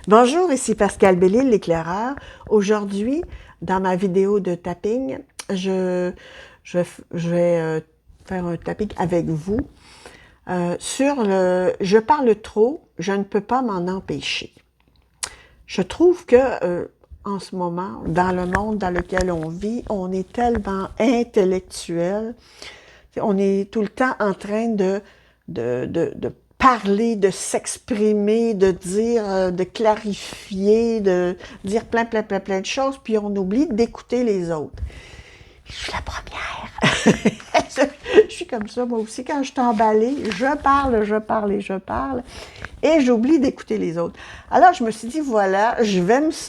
Bonjour, ici Pascal Bellil, l'éclaireur. Aujourd'hui, dans ma vidéo de tapping, je vais faire un tapping avec vous sur le « Je parle trop, je ne peux pas m'en empêcher ». Je trouve que en ce moment, dans le monde dans lequel on vit, on est tellement intellectuel, on est tout le temps en train de parler, de s'exprimer, de dire, de clarifier, de dire plein de choses, puis on oublie d'écouter les autres. Je suis la première. Je suis comme ça, moi aussi, quand je suis emballée, je parle et j'oublie d'écouter les autres. Alors, je me suis dit, voilà,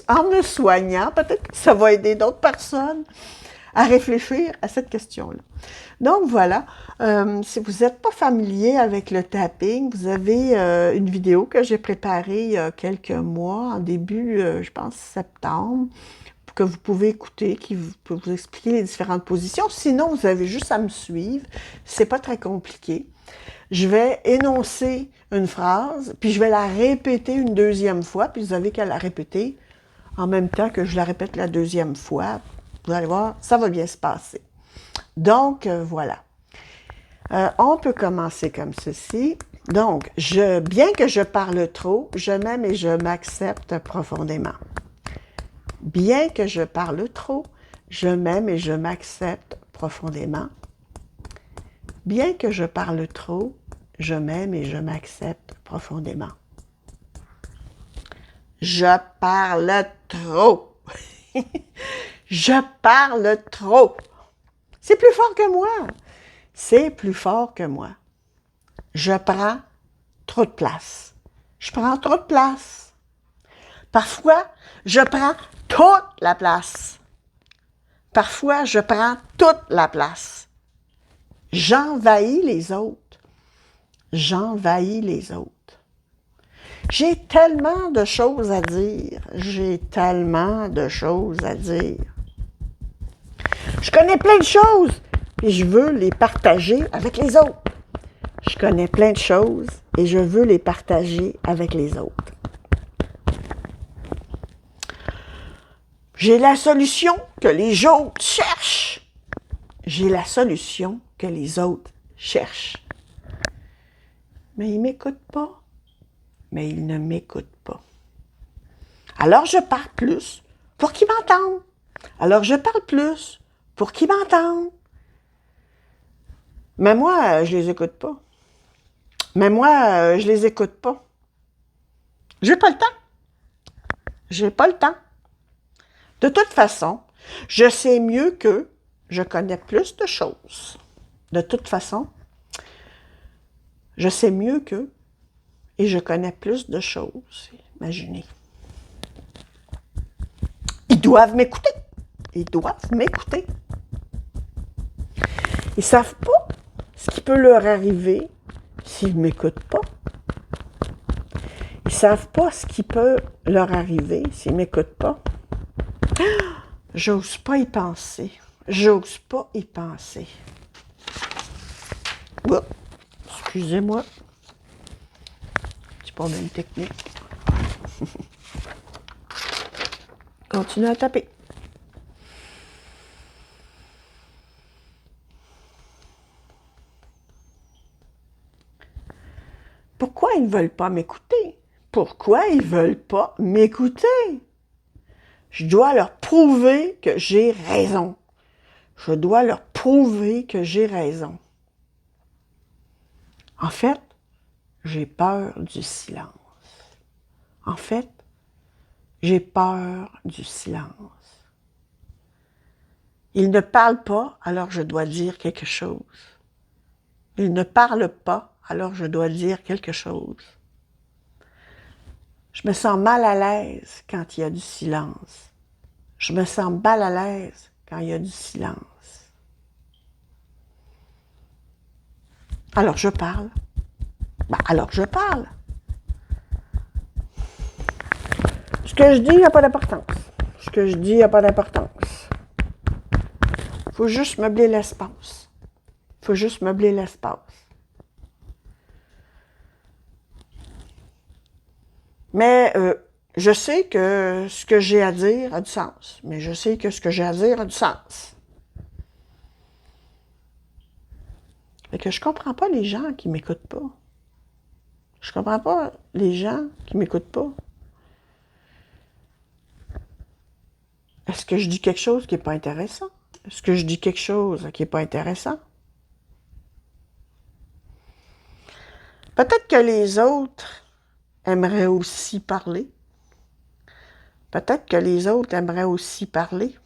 en me soignant, peut-être que ça va aider d'autres personnes à réfléchir à cette question-là. Donc voilà, si vous n'êtes pas familier avec le tapping, vous avez une vidéo que j'ai préparée il y a quelques mois, en début, je pense, septembre, que vous pouvez écouter, qui peut vous expliquer les différentes positions. Sinon, vous avez juste à me suivre, c'est pas très compliqué. Je vais énoncer une phrase, puis je vais la répéter une deuxième fois, puis vous avez qu'à la répéter en même temps que je la répète la deuxième fois. Vous allez voir, ça va bien se passer. Donc, voilà. On peut commencer comme ceci. Donc, bien que je parle trop, je m'aime et je m'accepte profondément. Bien que je parle trop, je m'aime et je m'accepte profondément. Bien que je parle trop, je m'aime et je m'accepte profondément. Je parle trop. Je parle trop. C'est plus fort que moi. C'est plus fort que moi. Je prends trop de place. Je prends trop de place. Parfois, je prends toute la place. Parfois, je prends toute la place. J'envahis les autres. J'envahis les autres. J'ai tellement de choses à dire. J'ai tellement de choses à dire. Je connais plein de choses et je veux les partager avec les autres. Je connais plein de choses et je veux les partager avec les autres. J'ai la solution que les autres cherchent. J'ai la solution que les autres cherchent. Mais ils ne m'écoutent pas. Mais ils ne m'écoutent pas. Alors je parle plus pour qu'ils m'entendent. Alors je parle plus pour qu'ils m'entendent. Mais moi, je les écoute pas. Mais moi, je les écoute pas. J'ai pas le temps. J'ai pas le temps. De toute façon, je sais mieux qu'eux, je connais plus de choses. De toute façon, je sais mieux qu'eux et je connais plus de choses. Imaginez. Ils doivent m'écouter. Ils doivent m'écouter. Ils savent pas ce qui peut leur arriver s'ils ne m'écoutent pas. Ils savent pas ce qui peut leur arriver s'ils ne m'écoutent pas. J'ose pas y penser. J'ose pas y penser. Oh, excusez-moi. C'est pas même technique. Continue à taper. Pourquoi ils ne veulent pas m'écouter? Pourquoi ils ne veulent pas m'écouter? Je dois leur prouver que j'ai raison. Je dois leur prouver que j'ai raison. En fait, j'ai peur du silence. En fait, j'ai peur du silence. Ils ne parlent pas, alors je dois dire quelque chose. Ils ne parlent pas, alors je dois dire quelque chose. Je me sens mal à l'aise quand il y a du silence. Je me sens mal à l'aise quand il y a du silence. Alors je parle. Alors je parle. Ce que je dis n'a pas d'importance. Ce que je dis n'a pas d'importance. Il faut juste meubler l'espace. Il faut juste meubler l'espace. Mais Je sais que ce que j'ai à dire a du sens, mais je sais que ce que j'ai à dire a du sens. Fait que je comprends pas les gens qui m'écoutent pas. Je comprends pas les gens qui m'écoutent pas. Est-ce que je dis quelque chose qui n'est pas intéressant? Est-ce que je dis quelque chose qui n'est pas intéressant? Peut-être que les autres aimeraient aussi parler. Peut-être que les autres aimeraient aussi parler.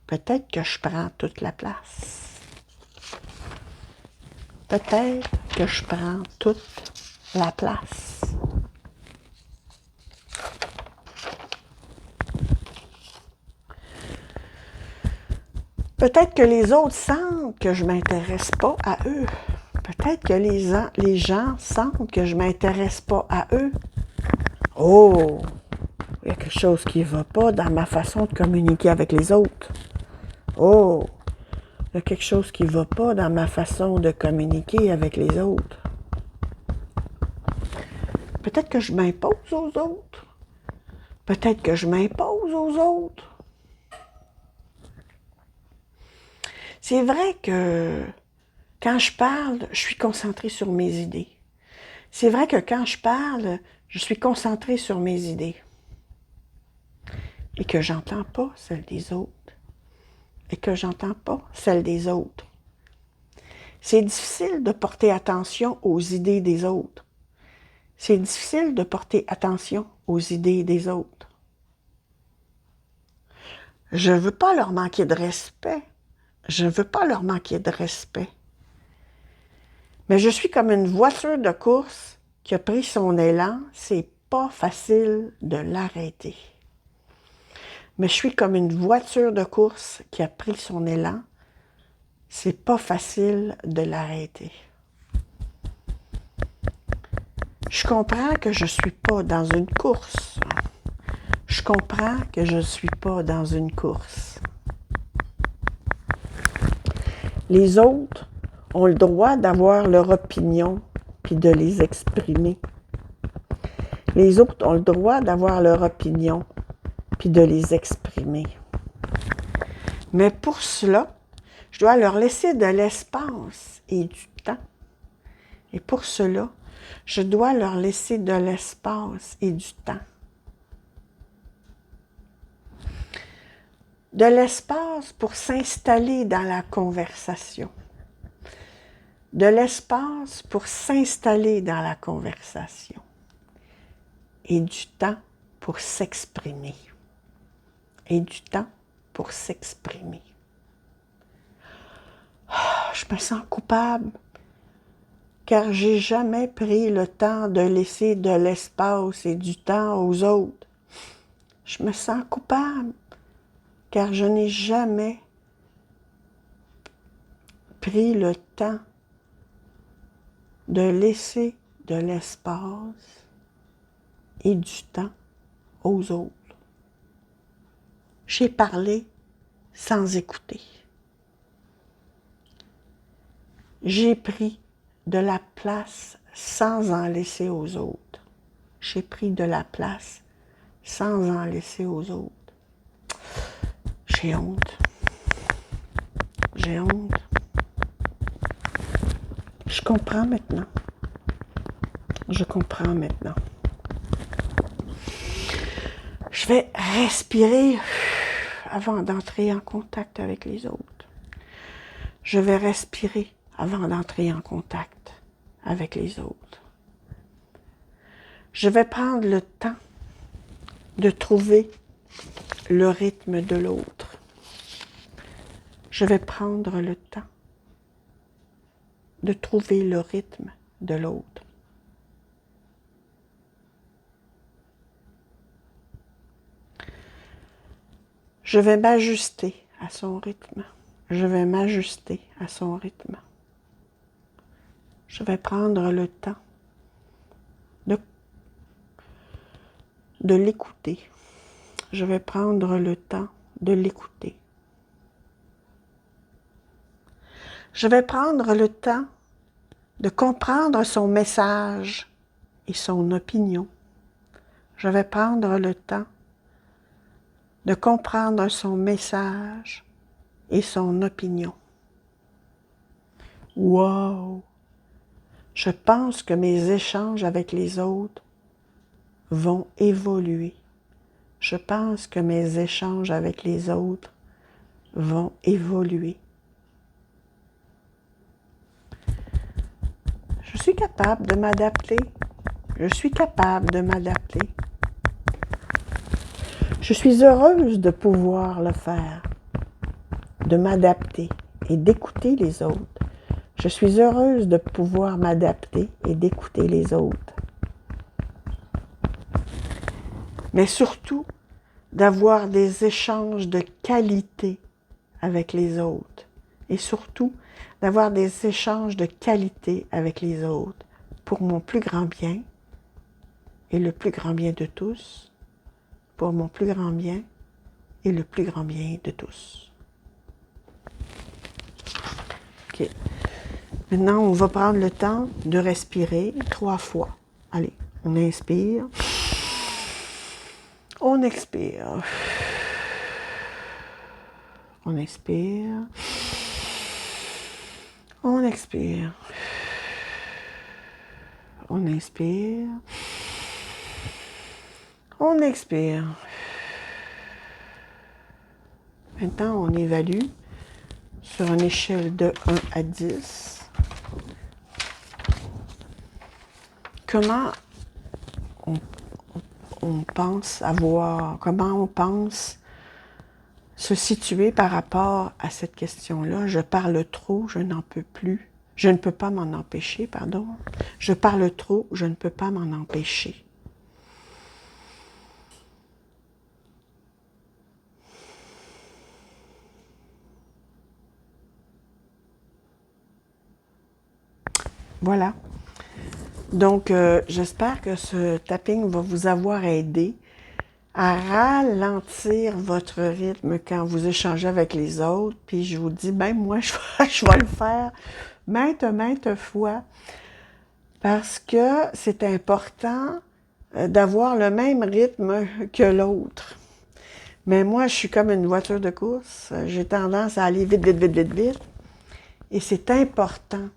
Peut-être que je prends toute la place. Peut-être que je prends toute la place. Peut-être que les autres sentent que je ne m'intéresse pas à eux. Peut-être que les gens sentent que je ne m'intéresse pas à eux. Oh! Il y a quelque chose qui ne va pas dans ma façon de communiquer avec les autres. Oh! Il y a quelque chose qui ne va pas dans ma façon de communiquer avec les autres. Peut-être que je m'impose aux autres. Peut-être que je m'impose aux autres. C'est vrai que quand je parle, je suis concentrée sur mes idées. C'est vrai que quand je parle, je suis concentrée sur mes idées. Et que j'entends pas celles des autres. Et que j'entends pas celles des autres. C'est difficile de porter attention aux idées des autres. C'est difficile de porter attention aux idées des autres. Je ne veux pas leur manquer de respect. Je ne veux pas leur manquer de respect. Mais je suis comme une voiture de course qui a pris son élan. C'est pas facile de l'arrêter. Mais je suis comme une voiture de course qui a pris son élan. C'est pas facile de l'arrêter. Je comprends que je ne suis pas dans une course. Je comprends que je ne suis pas dans une course. Les autres ont le droit d'avoir leur opinion puis de les exprimer. Les autres ont le droit d'avoir leur opinion puis de les exprimer. Mais pour cela, je dois leur laisser de l'espace et du temps. Et pour cela, je dois leur laisser de l'espace et du temps. De l'espace pour s'installer dans la conversation. De l'espace pour s'installer dans la conversation. Et du temps pour s'exprimer. Et du temps pour s'exprimer. Je me sens coupable car j'ai jamais pris le temps de laisser de l'espace et du temps aux autres. Je me sens coupable car je n'ai jamais pris le temps de laisser de l'espace et du temps aux autres. J'ai parlé sans écouter. J'ai pris de la place sans en laisser aux autres. J'ai pris de la place sans en laisser aux autres. J'ai honte. J'ai honte. Je comprends maintenant. Je comprends maintenant. Je vais respirer avant d'entrer en contact avec les autres. Je vais respirer avant d'entrer en contact avec les autres. Je vais prendre le temps de trouver le rythme de l'autre. Je vais prendre le temps de trouver le rythme de l'autre. Je vais m'ajuster à son rythme. Je vais m'ajuster à son rythme. Je vais prendre le temps de l'écouter. Je vais prendre le temps de l'écouter. Je vais prendre le temps de comprendre son message et son opinion. je vais prendre le temps de comprendre son message et son opinion. Wow! Je pense que mes échanges avec les autres vont évoluer. Je pense que mes échanges avec les autres vont évoluer. Je suis capable de m'adapter. Je suis capable de m'adapter. Je suis heureuse de pouvoir le faire, de m'adapter et d'écouter les autres. Je suis heureuse de pouvoir m'adapter et d'écouter les autres. Mais surtout, d'avoir des échanges de qualité avec les autres. Et surtout, d'avoir des échanges de qualité avec les autres pour mon plus grand bien et le plus grand bien de tous, pour mon plus grand bien et le plus grand bien de tous. OK. Maintenant, on va prendre le temps de respirer 3 fois. Allez, on inspire. On expire. On inspire. On expire. On inspire. On expire. Maintenant, on évalue sur une échelle de 1 à 10. Comment on pense avoir, comment on pense se situer par rapport à cette question-là. Je parle trop, je n'en peux plus. Je ne peux pas m'en empêcher, pardon. Je parle trop, je ne peux pas m'en empêcher. Voilà. Donc, j'espère que ce tapping va vous avoir aidé à ralentir votre rythme quand vous échangez avec les autres. Puis je vous dis, ben moi, je vais le faire maintes fois parce que c'est important d'avoir le même rythme que l'autre. Mais moi, je suis comme une voiture de course. J'ai tendance à aller vite. Et c'est important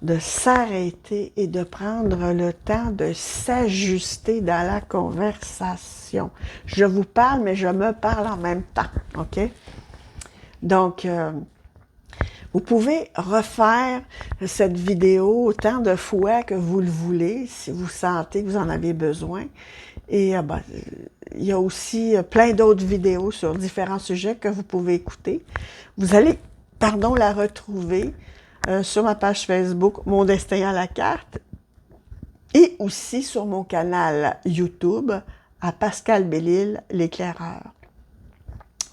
de s'arrêter et de prendre le temps de s'ajuster dans la conversation. Je vous parle, mais je me parle en même temps, OK? Donc, vous pouvez refaire cette vidéo autant de fois que vous le voulez, si vous sentez que vous en avez besoin. Et il y a aussi plein d'autres vidéos sur différents sujets que vous pouvez écouter. Vous allez, la retrouver sur ma page Facebook, Mon Destin à la carte, et aussi sur mon canal YouTube, à Pascal Bellil, l'éclaireur.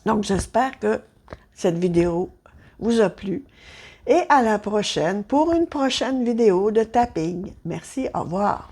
Donc, j'espère que cette vidéo vous a plu. Et à la prochaine pour une prochaine vidéo de tapping. Merci, au revoir.